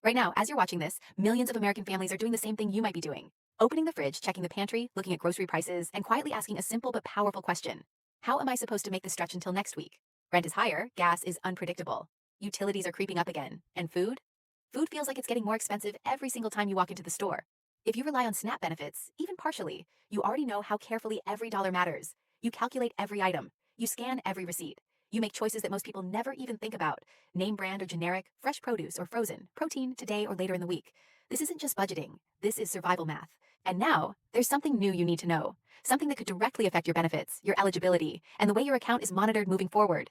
Right now, as you're watching this, millions of American families are doing the same thing you might be doing. Opening the fridge, checking the pantry, looking at grocery prices, and quietly asking a simple but powerful question. How am I supposed to make the stretch until next week? Rent is higher, gas is unpredictable. Utilities are creeping up again. And food? Food feels like it's getting more expensive every single time you walk into the store. If you rely on SNAP benefits, even partially, you already know how carefully every dollar matters. You calculate every item. You scan every receipt. You make choices that most people never even think about. Name brand or generic, fresh produce or frozen, protein today or later in the week. This isn't just budgeting. This is survival math. And now, there's something new you need to know. Something that could directly affect your benefits, your eligibility, and the way your account is monitored moving forward.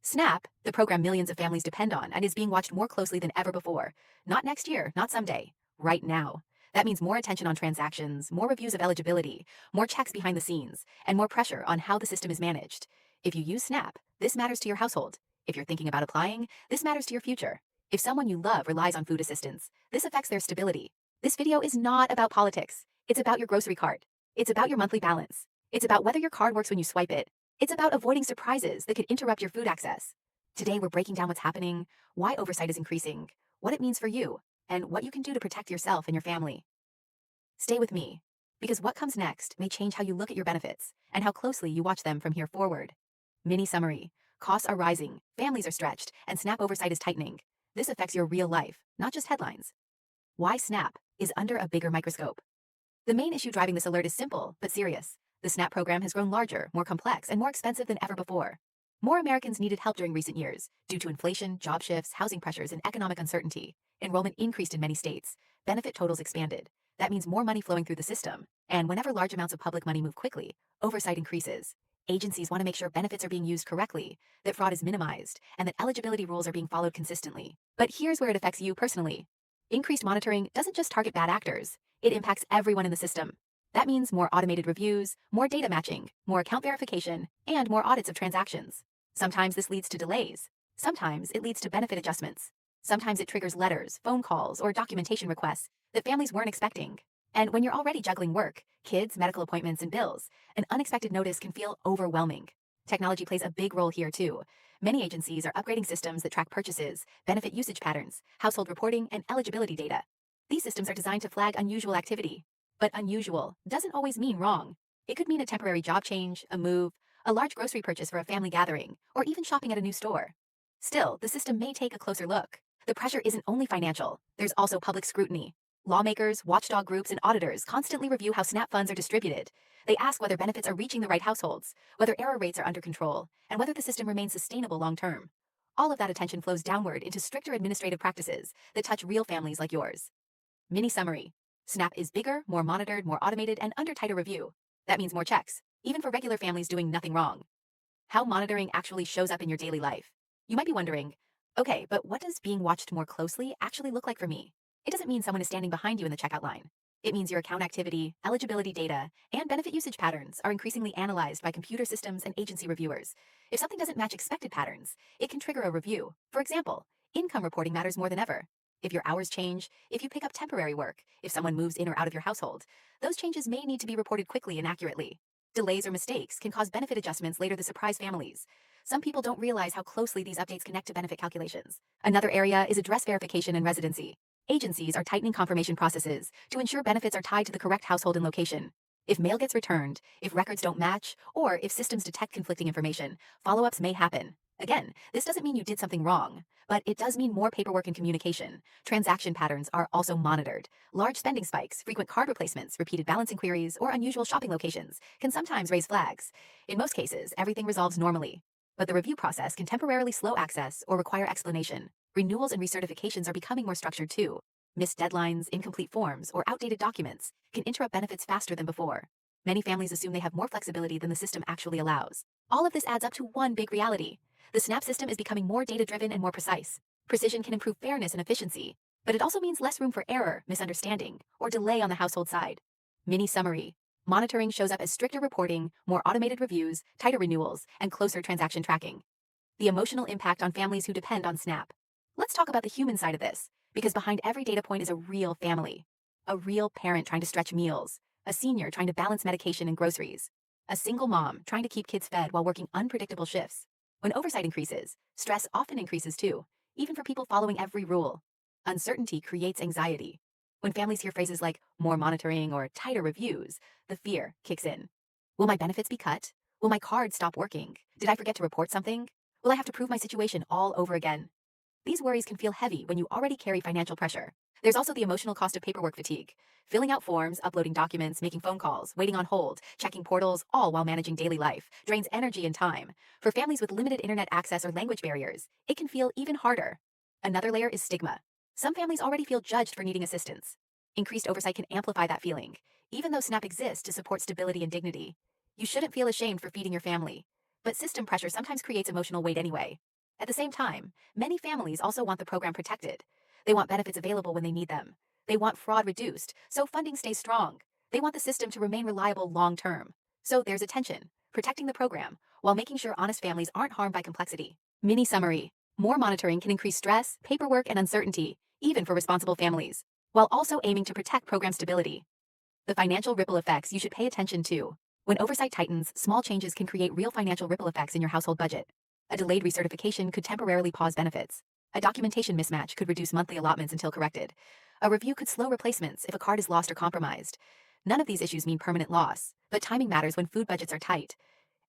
SNAP, the program millions of families depend on and is being watched more closely than ever before. Not next year, not someday, right now. That means more attention on transactions, more reviews of eligibility, more checks behind the scenes, and more pressure on how the system is managed. If you use SNAP, this matters to your household. If you're thinking about applying, this matters to your future. If someone you love relies on food assistance, this affects their stability. This video is not about politics. It's about your grocery cart. It's about your monthly balance. It's about whether your card works when you swipe it. It's about avoiding surprises that could interrupt your food access. Today, we're breaking down what's happening, why oversight is increasing, what it means for you, and what you can do to protect yourself and your family. Stay with me, because what comes next may change how you look at your benefits and how closely you watch them from here forward. Mini summary. Costs are rising, families are stretched, and SNAP oversight is tightening. This affects your real life, not just headlines. Why SNAP is under a bigger microscope. The main issue driving this alert is simple, but serious. The SNAP program has grown larger, more complex, and more expensive than ever before. More Americans needed help during recent years, due to inflation, job shifts, housing pressures, and economic uncertainty. Enrollment increased in many states. Benefit totals expanded. That means more money flowing through the system. And whenever large amounts of public money move quickly, oversight increases. Agencies want to make sure benefits are being used correctly, that fraud is minimized, and that eligibility rules are being followed consistently. But here's where it affects you personally. Increased monitoring doesn't just target bad actors. It impacts everyone in the system. That means more automated reviews, more data matching, more account verification, and more audits of transactions. Sometimes this leads to delays. Sometimes it leads to benefit adjustments. Sometimes it triggers letters, phone calls, or documentation requests that families weren't expecting. And when you're already juggling work, kids, medical appointments, and bills, an unexpected notice can feel overwhelming. Technology plays a big role here too. Many agencies are upgrading systems that track purchases, benefit usage patterns, household reporting, and eligibility data. These systems are designed to flag unusual activity. But unusual doesn't always mean wrong. It could mean a temporary job change, a move, a large grocery purchase for a family gathering, or even shopping at a new store. Still, the system may take a closer look. The pressure isn't only financial, there's also public scrutiny. Lawmakers, watchdog groups, and auditors constantly review how SNAP funds are distributed. They ask whether benefits are reaching the right households, whether error rates are under control, and whether the system remains sustainable long term. All of that attention flows downward into stricter administrative practices that touch real families like yours. Mini summary. SNAP is bigger, more monitored, more automated, and under tighter review. That means more checks, even for regular families doing nothing wrong. How monitoring actually shows up in your daily life. You might be wondering, okay, but what does being watched more closely actually look like for me? It doesn't mean someone is standing behind you in the checkout line. It means your account activity, eligibility data, and benefit usage patterns are increasingly analyzed by computer systems and agency reviewers. If something doesn't match expected patterns, it can trigger a review. For example, income reporting matters more than ever. If your hours change, if you pick up temporary work, if someone moves in or out of your household, those changes may need to be reported quickly and accurately. Delays or mistakes can cause benefit adjustments later that surprise families. Some people don't realize how closely these updates connect to benefit calculations. Another area is address verification and residency. Agencies are tightening confirmation processes to ensure benefits are tied to the correct household and location. If mail gets returned, if records don't match, or if systems detect conflicting information, follow-ups may happen. Again, this doesn't mean you did something wrong, but it does mean more paperwork and communication. Transaction patterns are also monitored. Large spending spikes, frequent card replacements, repeated balance inquiries, or unusual shopping locations can sometimes raise flags. In most cases, everything resolves normally. But the review process can temporarily slow access or require explanation. Renewals and recertifications are becoming more structured too. Missed deadlines, incomplete forms, or outdated documents can interrupt benefits faster than before. Many families assume they have more flexibility than the system actually allows. All of this adds up to one big reality. The SNAP system is becoming more data-driven and more precise. Precision can improve fairness and efficiency, but it also means less room for error, misunderstanding, or delay on the household side. Mini summary. Monitoring shows up as stricter reporting, more automated reviews, tighter renewals, and closer transaction tracking. The emotional impact on families who depend on SNAP. Let's talk about the human side of this, because behind every data point is a real family. A real parent trying to stretch meals, a senior trying to balance medication and groceries, a single mom trying to keep kids fed while working unpredictable shifts. When oversight increases, stress often increases too, even for people following every rule. Uncertainty creates anxiety. When families hear phrases like more monitoring or tighter reviews, the fear kicks in. Will my benefits be cut? Will my card stop working? Did I forget to report something? Will I have to prove my situation all over again? These worries can feel heavy when you already carry financial pressure. There's also the emotional cost of paperwork fatigue. Filling out forms, uploading documents, making phone calls, waiting on hold, checking portals, all while managing daily life, drains energy and time. For families with limited internet access or language barriers, it can feel even harder. Another layer is stigma. Some families already feel judged for needing assistance. Increased oversight can amplify that feeling. Even though SNAP exists to support stability and dignity, you shouldn't feel ashamed for feeding your family. But system pressure sometimes creates emotional weight anyway. At the same time, many families also want the program protected. They want benefits available when they need them. They want fraud reduced, so funding stays strong. They want the system to remain reliable long term. So there's a tension, protecting the program, while making sure honest families aren't harmed by complexity. Mini summary. More monitoring can increase stress, paperwork, and uncertainty, even for responsible families, while also aiming to protect program stability. The financial ripple effects you should pay attention to. When oversight tightens, small changes can create real financial ripple effects in your household budget. A delayed recertification could temporarily pause benefits. A documentation mismatch could reduce monthly allotments until corrected. A review could slow replacements if a card is lost or compromised. None of these issues mean permanent loss, but timing matters when food budgets are tight.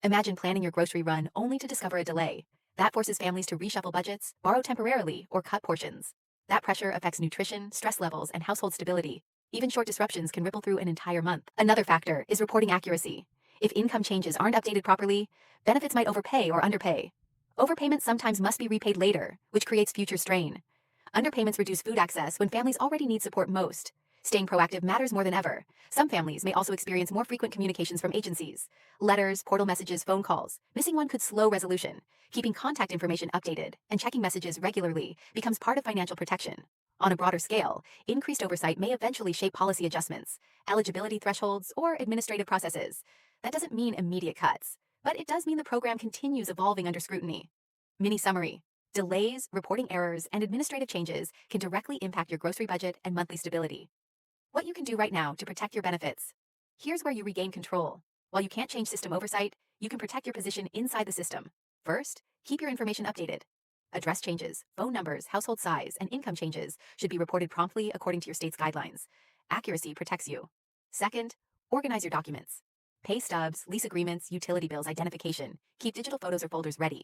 Imagine planning your grocery run only to discover a delay. That forces families to reshuffle budgets, borrow temporarily, or cut portions. That pressure affects nutrition, stress levels, and household stability. Even short disruptions can ripple through an entire month. Another factor is reporting accuracy. If income changes aren't updated properly, benefits might overpay or underpay. Overpayments sometimes must be repaid later, which creates future strain. Underpayments reduce food access when families already need support most. Staying proactive matters more than ever. Some families may also experience more frequent communications from agencies. Letters, portal messages, phone calls. Missing one could slow resolution. Keeping contact information updated and checking messages regularly becomes part of financial protection. On a broader scale, increased oversight may eventually shape policy adjustments, eligibility thresholds, or administrative processes. That doesn't mean immediate cuts, but it does mean the program continues evolving under scrutiny. Mini summary. Delays, reporting errors, and administrative changes can directly impact your grocery budget and monthly stability. What you can do right now to protect your benefits. Here's where you regain control. While you can't change system oversight, you can protect your position inside the system. First, keep your information updated. Address changes, phone numbers, household size, and income changes should be reported promptly according to your state's guidelines. Accuracy protects you. Second, organize your documents. Pay stubs, lease agreements, utility bills, identification. Keep digital photos or folders ready.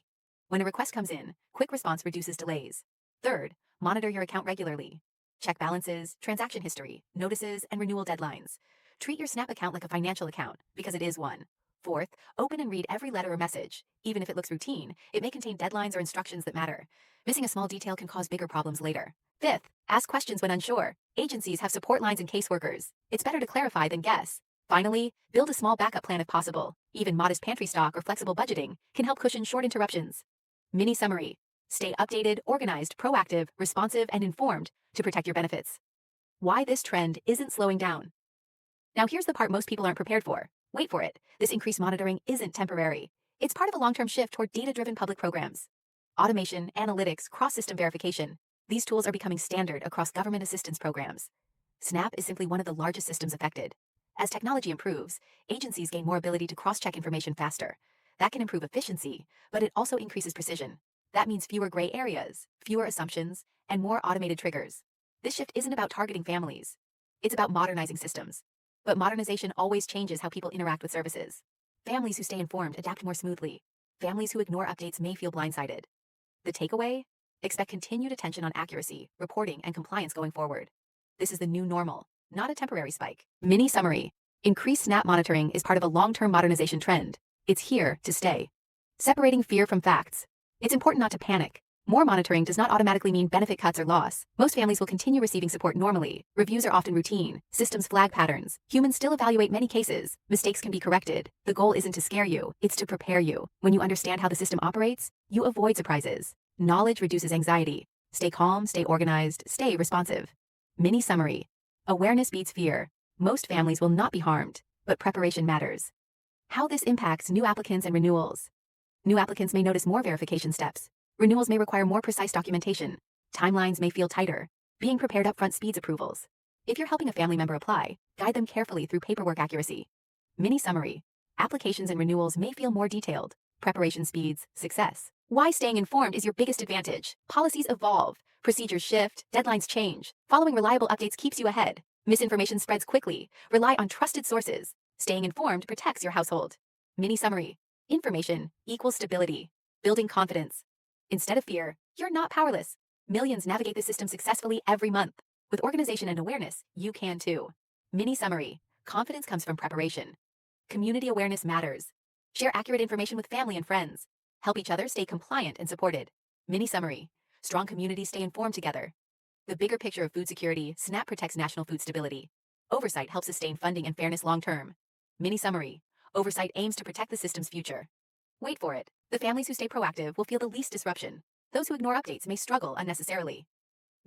When a request comes in, quick response reduces delays. Third, monitor your account regularly. Check balances, transaction history, notices, and renewal deadlines. Treat your SNAP account like a financial account, because it is one. Fourth, open and read every letter or message. Even if it looks routine, it may contain deadlines or instructions that matter. Missing a small detail can cause bigger problems later. Fifth, ask questions when unsure. Agencies have support lines and caseworkers. It's better to clarify than guess. Finally, build a small backup plan if possible. Even modest pantry stock or flexible budgeting can help cushion short interruptions. Mini summary. Stay updated, organized, proactive, responsive, and informed to protect your benefits. Why this trend isn't slowing down. Now here's the part most people aren't prepared for. Wait for it. This increased monitoring isn't temporary. It's part of a long-term shift toward data-driven public programs. Automation, analytics, cross-system verification. These tools are becoming standard across government assistance programs. SNAP is simply one of the largest systems affected. As technology improves, agencies gain more ability to cross-check information faster. That can improve efficiency, but it also increases precision. That means fewer gray areas, fewer assumptions, and more automated triggers. This shift isn't about targeting families. It's about modernizing systems. But modernization always changes how people interact with services. Families who stay informed adapt more smoothly. Families who ignore updates may feel blindsided. The takeaway? Expect continued attention on accuracy, reporting, and compliance going forward. This is the new normal, not a temporary spike. Mini summary. Increased SNAP monitoring is part of a long-term modernization trend. It's here to stay. Separating fear from facts. It's important not to panic. More monitoring does not automatically mean benefit cuts or loss. Most families will continue receiving support normally. Reviews are often routine. Systems flag patterns. Humans still evaluate many cases. Mistakes can be corrected. The goal isn't to scare you, it's to prepare you. When you understand how the system operates, you avoid surprises. Knowledge reduces anxiety. Stay calm, stay organized, stay responsive. Mini summary. Awareness beats fear. Most families will not be harmed, but preparation matters. How this impacts new applicants and renewals. New applicants may notice more verification steps. Renewals may require more precise documentation. Timelines may feel tighter. Being prepared upfront speeds approvals. If you're helping a family member apply, guide them carefully through paperwork accuracy. Mini summary. Applications and renewals may feel more detailed. Preparation speeds success. Why staying informed is your biggest advantage. Policies evolve. Procedures shift, deadlines change. Following reliable updates keeps you ahead. Misinformation spreads quickly. Rely on trusted sources. Staying informed protects your household. Mini summary. Information equals stability. Building confidence. Instead of fear, you're not powerless. Millions navigate the system successfully every month. With organization and awareness, you can too. Mini summary. Confidence comes from preparation. Community awareness matters. Share accurate information with family and friends. Help each other stay compliant and supported. Mini summary. Strong communities stay informed together. The bigger picture of food security, SNAP protects national food stability. Oversight helps sustain funding and fairness long term. Mini summary. Oversight aims to protect the system's future. Wait for it. The families who stay proactive will feel the least disruption. Those who ignore updates may struggle unnecessarily.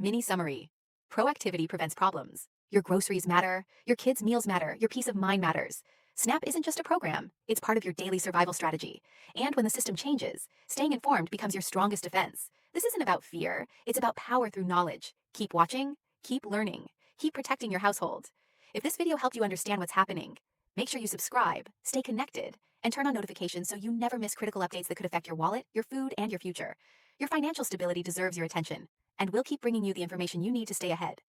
Mini summary. Proactivity prevents problems. Your groceries matter, your kids' meals matter, your peace of mind matters. SNAP isn't just a program, it's part of your daily survival strategy. And when the system changes, staying informed becomes your strongest defense. This isn't about fear, it's about power through knowledge. Keep watching, keep learning, keep protecting your household. If this video helped you understand what's happening, make sure you subscribe, stay connected, and turn on notifications so you never miss critical updates that could affect your wallet, your food, and your future. Your financial stability deserves your attention, and we'll keep bringing you the information you need to stay ahead.